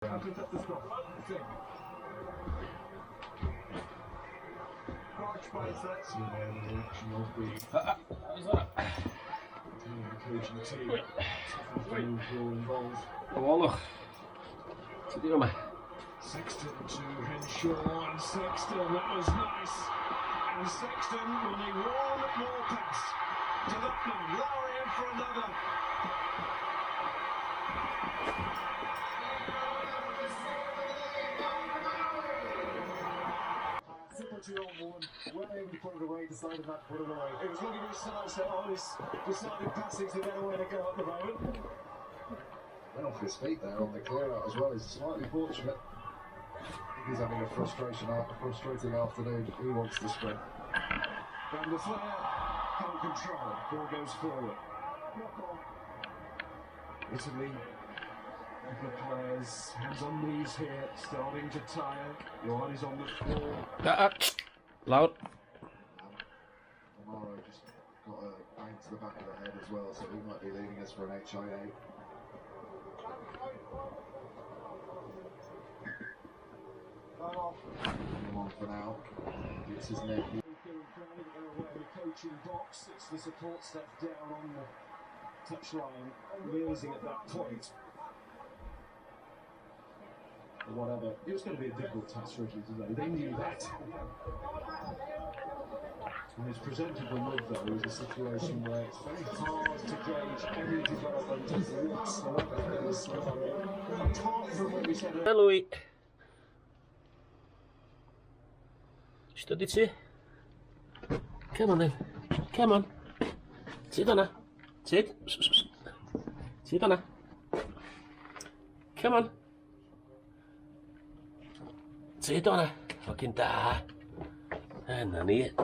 Oorlog. Zit hier nog maar. Sexton to Henshaw, and Sexton, that was nice. And Sexton running one more pass to Lupman, Lowry in for another. Well able to put it away, decided not to put it away. It was looking very nice on his decided passing to get away to go at the moment. Went off his feet there on the clear out as well. He's slightly fortunate. He's having a frustrating afternoon. He wants to sprint. Van der Fleer, hold control. Ball goes forward. Italy, a couple of players, hands on knees here, starting to tire. Johan is on the floor. Loud. Amaro just got a bang to the back of the head as well, so he might be leaving us for an HIA. Come on for now. It's his neck. The coaching box, it's the support step down on the touchline, realising at that point. Or whatever. It was going to be a difficult task for Italy today. They knew that. And it's presented them with, though, is a situation where it's very hard to gauge any development whatsoever in this scenario. Apart from what we said earlier. Lwi. Что ты? Come on then. Come on. Sit on her. Sit. Sit on her. Come on. Sit on her. Fucking da. And I need it.